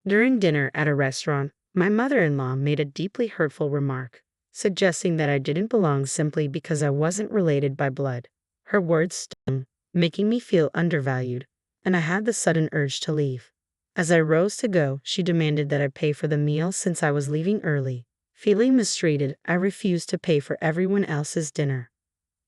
During dinner at a restaurant, my mother-in-law made a deeply hurtful remark, suggesting that I didn't belong simply because I wasn't related by blood. Her words stung, making me feel undervalued, and I had the sudden urge to leave. As I rose to go, she demanded that I pay for the meal since I was leaving early. Feeling mistreated, I refused to pay for everyone else's dinner.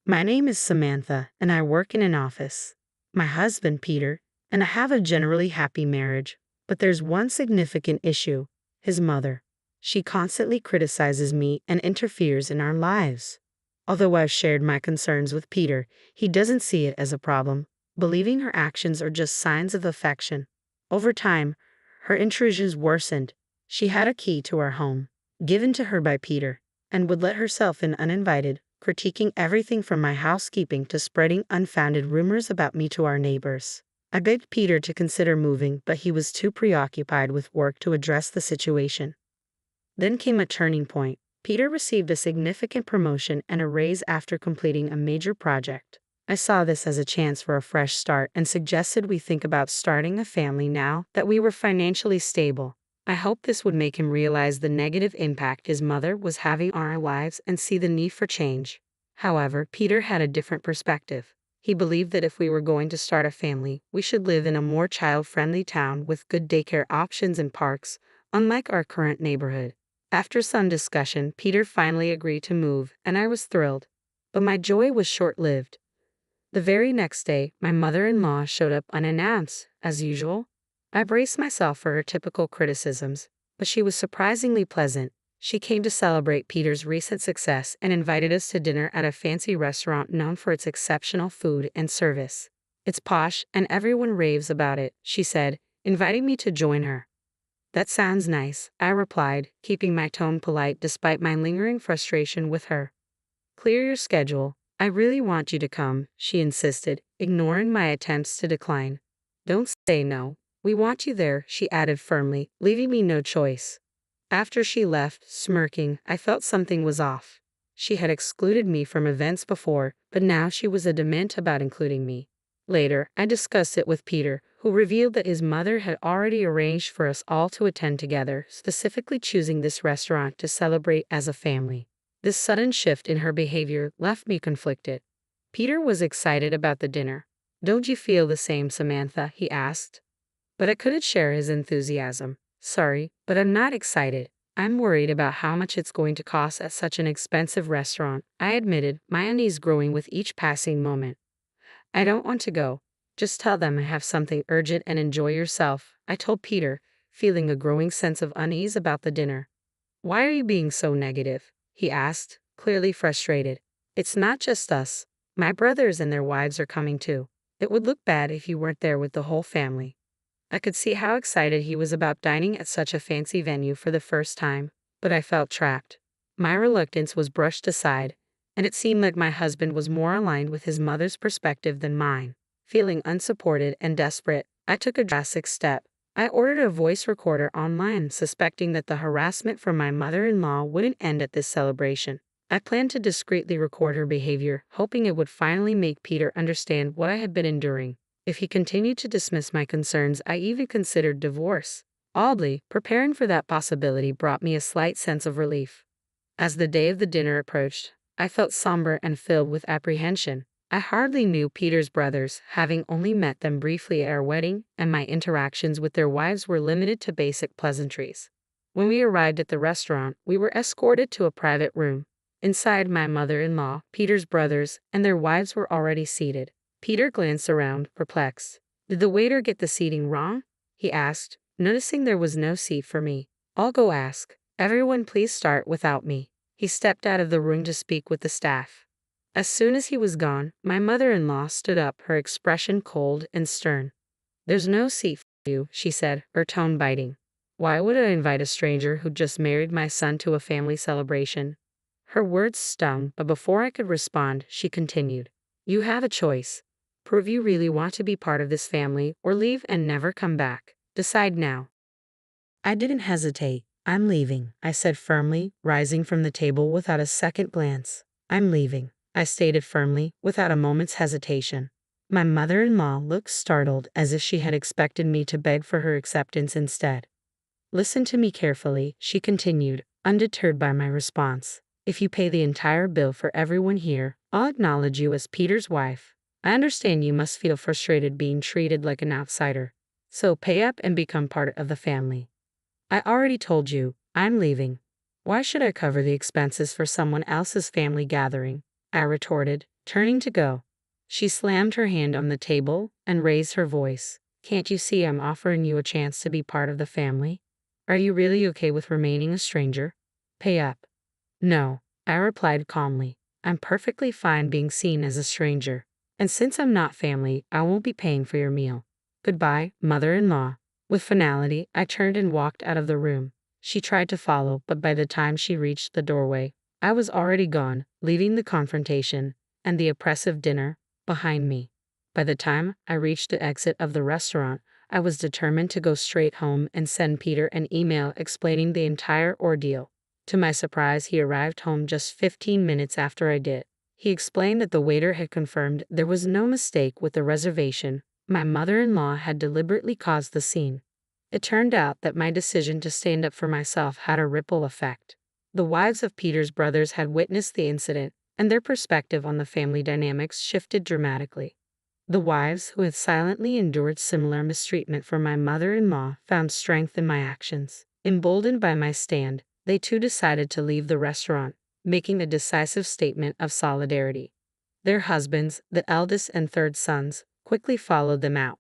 My name is Samantha, and I work in an office. My husband, Peter, and I have a generally happy marriage, but there's one significant issue: his mother. She constantly criticizes me and interferes in our lives. Although I've shared my concerns with Peter, he doesn't see it as a problem, believing her actions are just signs of affection. Over time, her intrusions worsened. She had a key to our home, given to her by Peter, and would let herself in uninvited, critiquing everything from my housekeeping to spreading unfounded rumors about me to our neighbors. I begged Peter to consider moving, but he was too preoccupied with work to address the situation. Then came a turning point. Peter received a significant promotion and a raise after completing a major project. I saw this as a chance for a fresh start and suggested we think about starting a family now that we were financially stable. I hoped this would make him realize the negative impact his mother was having on our lives and see the need for change. However, Peter had a different perspective. He believed that if we were going to start a family, we should live in a more child-friendly town with good daycare options and parks, unlike our current neighborhood. After some discussion, Peter finally agreed to move, and I was thrilled. But my joy was short-lived. The very next day, my mother-in-law showed up unannounced, as usual. I braced myself for her typical criticisms, but she was surprisingly pleasant. She came to celebrate Peter's recent success and invited us to dinner at a fancy restaurant known for its exceptional food and service. "It's posh, and everyone raves about it," she said, inviting me to join her. "That sounds nice," I replied, keeping my tone polite despite my lingering frustration with her. "Clear your schedule. I really want you to come," she insisted, ignoring my attempts to decline. "Don't say no. We want you there," she added firmly, leaving me no choice. After she left, smirking, I felt something was off. She had excluded me from events before, but now she was adamant about including me. Later, I discussed it with Peter, who revealed that his mother had already arranged for us all to attend together, specifically choosing this restaurant to celebrate as a family. This sudden shift in her behavior left me conflicted. Peter was excited about the dinner. "Don't you feel the same, Samantha?" he asked. But I couldn't share his enthusiasm. "Sorry, but I'm not excited. I'm worried about how much it's going to cost at such an expensive restaurant," I admitted, my unease growing with each passing moment. "I don't want to go. Just tell them I have something urgent and enjoy yourself," I told Peter, feeling a growing sense of unease about the dinner. "Why are you being so negative?" he asked, clearly frustrated. "It's not just us. My brothers and their wives are coming too. It would look bad if you weren't there with the whole family." I could see how excited he was about dining at such a fancy venue for the first time, but I felt trapped. My reluctance was brushed aside, and it seemed like my husband was more aligned with his mother's perspective than mine. Feeling unsupported and desperate, I took a drastic step. I ordered a voice recorder online, suspecting that the harassment from my mother-in-law wouldn't end at this celebration. I planned to discreetly record her behavior, hoping it would finally make Peter understand what I had been enduring. If he continued to dismiss my concerns, I even considered divorce. Oddly, preparing for that possibility brought me a slight sense of relief. As the day of the dinner approached, I felt somber and filled with apprehension. I hardly knew Peter's brothers, having only met them briefly at our wedding, and my interactions with their wives were limited to basic pleasantries. When we arrived at the restaurant, we were escorted to a private room. Inside, my mother-in-law, Peter's brothers, and their wives were already seated. Peter glanced around, perplexed. "Did the waiter get the seating wrong?" he asked, noticing there was no seat for me. "I'll go ask. Everyone please start without me." He stepped out of the room to speak with the staff. As soon as he was gone, my mother-in-law stood up, her expression cold and stern. "There's no seat for you," she said, her tone biting. "Why would I invite a stranger who just married my son to a family celebration?" Her words stung, but before I could respond, she continued. "You have a choice. Prove you really want to be part of this family, or leave and never come back. Decide now." I didn't hesitate. "I'm leaving," I said firmly, rising from the table without a second glance. "I'm leaving," I stated firmly, without a moment's hesitation. My mother-in-law looked startled, as if she had expected me to beg for her acceptance instead. Listen to me carefully, she continued, undeterred by my response. If you pay the entire bill for everyone here, I'll acknowledge you as Peter's wife. I understand you must feel frustrated being treated like an outsider. So pay up and become part of the family. I already told you, I'm leaving. Why should I cover the expenses for someone else's family gathering? I retorted, turning to go. She slammed her hand on the table and raised her voice. Can't you see I'm offering you a chance to be part of the family? Are you really okay with remaining a stranger? Pay up. No, I replied calmly. I'm perfectly fine being seen as a stranger. And since I'm not family, I won't be paying for your meal. Goodbye, mother-in-law. With finality, I turned and walked out of the room. She tried to follow, but by the time she reached the doorway, I was already gone, leaving the confrontation and the oppressive dinner behind me. By the time I reached the exit of the restaurant, I was determined to go straight home and send Peter an email explaining the entire ordeal. To my surprise, he arrived home just 15 minutes after I did. He explained that the waiter had confirmed there was no mistake with the reservation. My mother-in-law had deliberately caused the scene. It turned out that my decision to stand up for myself had a ripple effect. The wives of Peter's brothers had witnessed the incident, and their perspective on the family dynamics shifted dramatically. The wives who had silently endured similar mistreatment from my mother-in-law found strength in my actions. Emboldened by my stand, they too decided to leave the restaurant, making a decisive statement of solidarity. Their husbands, the eldest and third sons, quickly followed them out.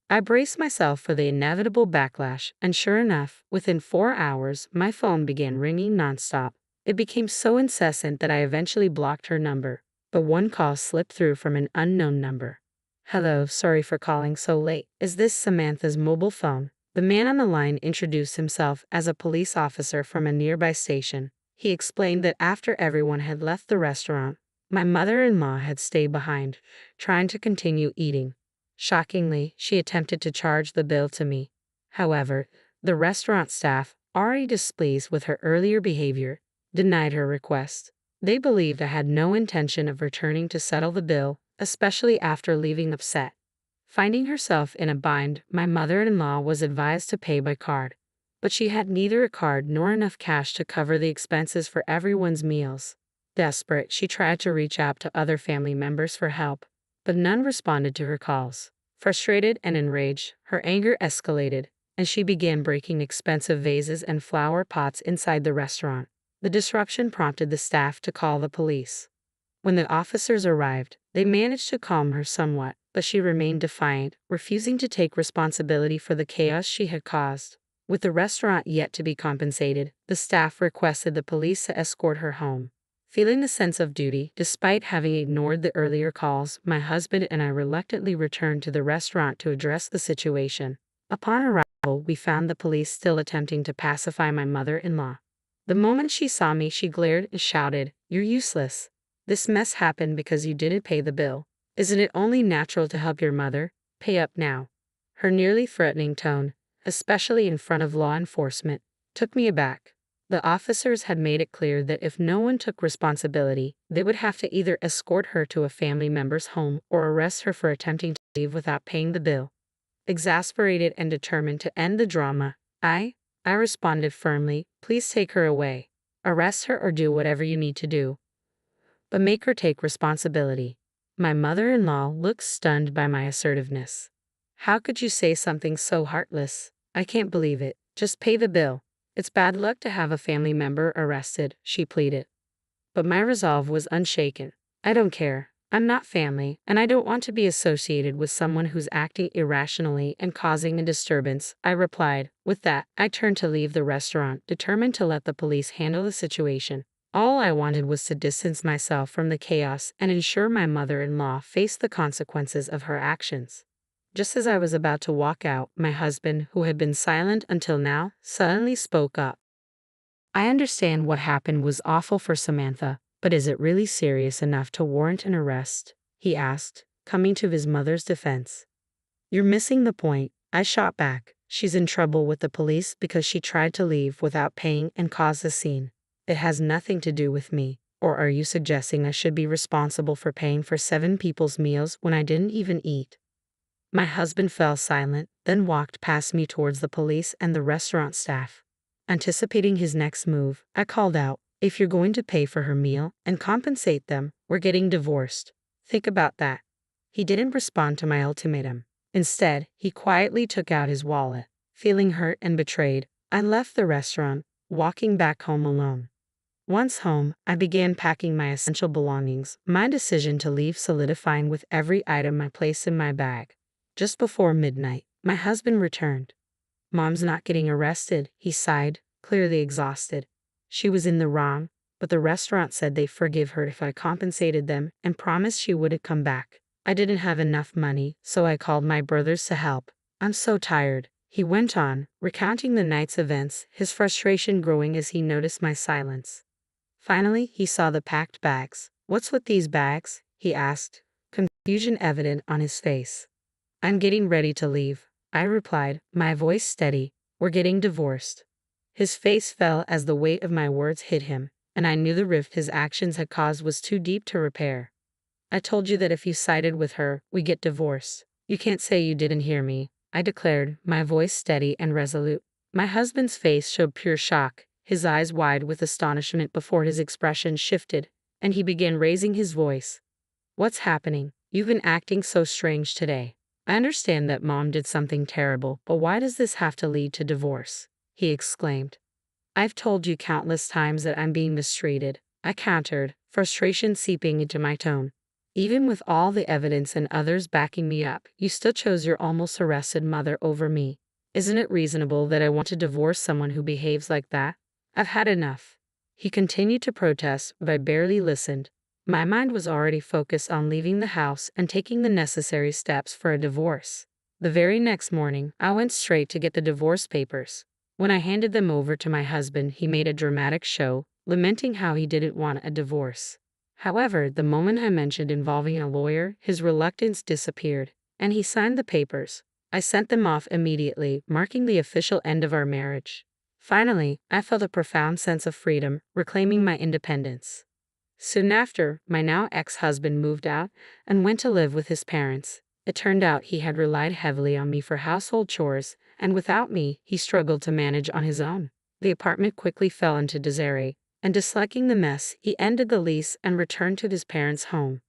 I braced myself for the inevitable backlash, and sure enough, within 4 hours, my phone began ringing nonstop. It became so incessant that I eventually blocked her number, but one call slipped through from an unknown number. Hello, sorry for calling so late. Is this Samantha's mobile phone? The man on the line introduced himself as a police officer from a nearby station. He explained that after everyone had left the restaurant, my mother-in-law had stayed behind, trying to continue eating. Shockingly, she attempted to charge the bill to me. However, the restaurant staff, already displeased with her earlier behavior, denied her request. They believed I had no intention of returning to settle the bill, especially after leaving upset. Finding herself in a bind, my mother-in-law was advised to pay by card, but she had neither a card nor enough cash to cover the expenses for everyone's meals. Desperate, she tried to reach out to other family members for help, but none responded to her calls. Frustrated and enraged, her anger escalated, and she began breaking expensive vases and flower pots inside the restaurant. The disruption prompted the staff to call the police. When the officers arrived, they managed to calm her somewhat, but she remained defiant, refusing to take responsibility for the chaos she had caused. With the restaurant yet to be compensated, the staff requested the police to escort her home. Feeling the sense of duty, despite having ignored the earlier calls, my husband and I reluctantly returned to the restaurant to address the situation. Upon arrival, we found the police still attempting to pacify my mother-in-law. The moment she saw me, she glared and shouted, "You're useless. This mess happened because you didn't pay the bill. Isn't it only natural to help your mother? Pay up now." Her nearly threatening tone, especially in front of law enforcement, took me aback. The officers had made it clear that if no one took responsibility, they would have to either escort her to a family member's home or arrest her for attempting to leave without paying the bill. Exasperated and determined to end the drama, I responded firmly, "Please take her away. Arrest her or do whatever you need to do, but make her take responsibility." My mother-in-law looked stunned by my assertiveness. "How could you say something so heartless? I can't believe it. Just pay the bill. It's bad luck to have a family member arrested," she pleaded. But my resolve was unshaken. "I don't care. I'm not family, and I don't want to be associated with someone who's acting irrationally and causing a disturbance," I replied. With that, I turned to leave the restaurant, determined to let the police handle the situation. All I wanted was to distance myself from the chaos and ensure my mother-in-law faced the consequences of her actions. Just as I was about to walk out, my husband, who had been silent until now, suddenly spoke up. "I understand what happened was awful for Samantha, but is it really serious enough to warrant an arrest?" he asked, coming to his mother's defense. "You're missing the point," I shot back. "She's in trouble with the police because she tried to leave without paying and caused a scene. It has nothing to do with me. Or are you suggesting I should be responsible for paying for 7 people's meals when I didn't even eat?" My husband fell silent, then walked past me towards the police and the restaurant staff. Anticipating his next move, I called out, "If you're going to pay for her meal and compensate them, we're getting divorced. Think about that." He didn't respond to my ultimatum. Instead, he quietly took out his wallet. Feeling hurt and betrayed, I left the restaurant, walking back home alone. Once home, I began packing my essential belongings, my decision to leave solidifying with every item I placed in my bag. Just before midnight, my husband returned. "Mom's not getting arrested," he sighed, clearly exhausted. She was in the wrong, but the restaurant said they'd forgive her if I compensated them and promised she wouldn't come back. I didn't have enough money, so I called my brothers to help. "I'm so tired," he went on, recounting the night's events, his frustration growing as he noticed my silence. Finally, he saw the packed bags. "What's with these bags?" he asked, confusion evident on his face. "I'm getting ready to leave," I replied, my voice steady. "We're getting divorced." His face fell as the weight of my words hit him, and I knew the rift his actions had caused was too deep to repair. "I told you that if you sided with her, we get divorced." "You can't say you didn't hear me," I declared, my voice steady and resolute. My husband's face showed pure shock, his eyes wide with astonishment before his expression shifted, and he began raising his voice. "What's happening? You've been acting so strange today. I understand that Mom did something terrible, but why does this have to lead to divorce?" he exclaimed. "I've told you countless times that I'm being mistreated," I countered, frustration seeping into my tone. "Even with all the evidence and others backing me up, you still chose your almost arrested mother over me. Isn't it reasonable that I want to divorce someone who behaves like that? I've had enough." He continued to protest, but I barely listened. My mind was already focused on leaving the house and taking the necessary steps for a divorce. The very next morning, I went straight to get the divorce papers. When I handed them over to my husband, he made a dramatic show, lamenting how he didn't want a divorce. However, the moment I mentioned involving a lawyer, his reluctance disappeared, and he signed the papers. I sent them off immediately, marking the official end of our marriage. Finally, I felt a profound sense of freedom, reclaiming my independence. Soon after, my now ex-husband moved out and went to live with his parents. It turned out he had relied heavily on me for household chores, and without me, he struggled to manage on his own. The apartment quickly fell into disarray, and disliking the mess, he ended the lease and returned to his parents' home.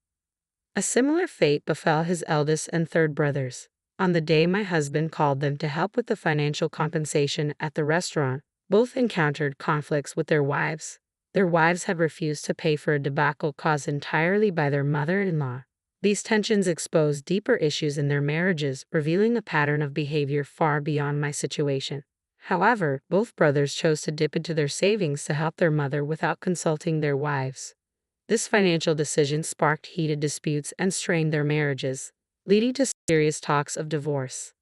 A similar fate befell his eldest and third brothers. On the day my husband called them to help with the financial compensation at the restaurant, both encountered conflicts with their wives. Their wives had refused to pay for a debacle caused entirely by their mother-in-law. These tensions exposed deeper issues in their marriages, revealing a pattern of behavior far beyond my situation. However, both brothers chose to dip into their savings to help their mother without consulting their wives. This financial decision sparked heated disputes and strained their marriages, leading to serious talks of divorce.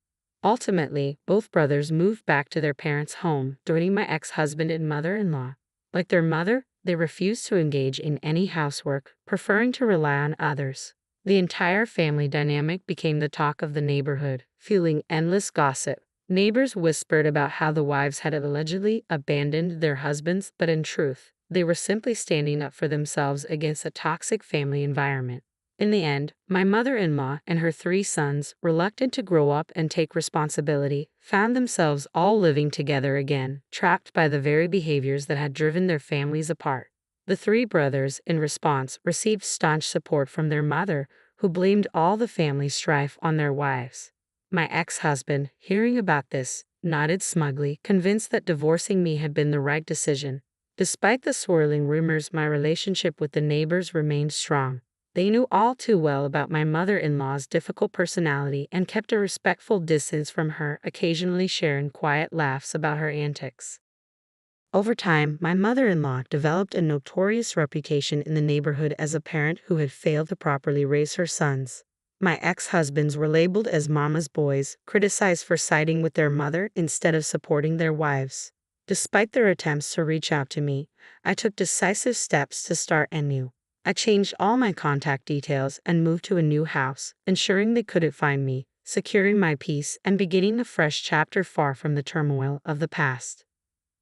Ultimately, both brothers moved back to their parents' home, joining my ex-husband and mother-in-law. Like their mother, they refused to engage in any housework, preferring to rely on others. The entire family dynamic became the talk of the neighborhood, fueling endless gossip. Neighbors whispered about how the wives had allegedly abandoned their husbands, but in truth, they were simply standing up for themselves against a toxic family environment. In the end, my mother-in-law and her 3 sons, reluctant to grow up and take responsibility, found themselves all living together again, trapped by the very behaviors that had driven their families apart. The 3 brothers, in response, received staunch support from their mother, who blamed all the family strife on their wives. My ex-husband, hearing about this, nodded smugly, convinced that divorcing me had been the right decision. Despite the swirling rumors, my relationship with the neighbors remained strong. They knew all too well about my mother-in-law's difficult personality and kept a respectful distance from her, occasionally sharing quiet laughs about her antics. Over time, my mother-in-law developed a notorious reputation in the neighborhood as a parent who had failed to properly raise her sons. My ex-husbands were labeled as mama's boys, criticized for siding with their mother instead of supporting their wives. Despite their attempts to reach out to me, I took decisive steps to start anew. I changed all my contact details and moved to a new house, ensuring they couldn't find me, securing my peace and beginning a fresh chapter far from the turmoil of the past.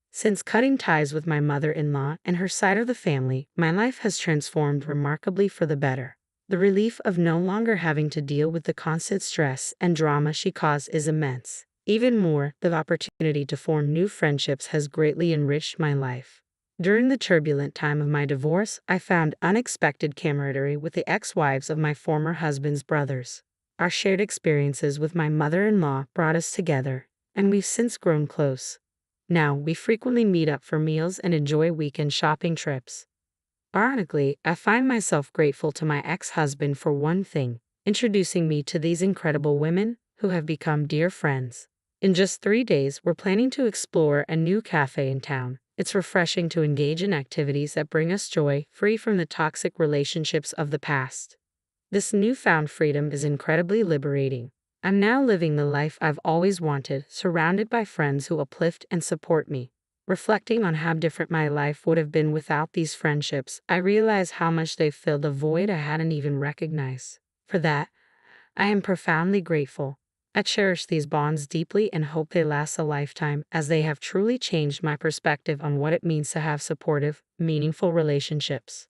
Since cutting ties with my mother-in-law and her side of the family, my life has transformed remarkably for the better. The relief of no longer having to deal with the constant stress and drama she caused is immense. Even more, the opportunity to form new friendships has greatly enriched my life. During the turbulent time of my divorce, I found unexpected camaraderie with the ex-wives of my former husband's brothers. Our shared experiences with my mother-in-law brought us together, and we've since grown close. Now, we frequently meet up for meals and enjoy weekend shopping trips. Ironically, I find myself grateful to my ex-husband for one thing, introducing me to these incredible women who have become dear friends. In just 3 days, we're planning to explore a new cafe in town. It's refreshing to engage in activities that bring us joy, free from the toxic relationships of the past. This newfound freedom is incredibly liberating. I'm now living the life I've always wanted, surrounded by friends who uplift and support me. Reflecting on how different my life would have been without these friendships, I realize how much they've filled a void I hadn't even recognized. For that, I am profoundly grateful. I cherish these bonds deeply and hope they last a lifetime, as they have truly changed my perspective on what it means to have supportive, meaningful relationships.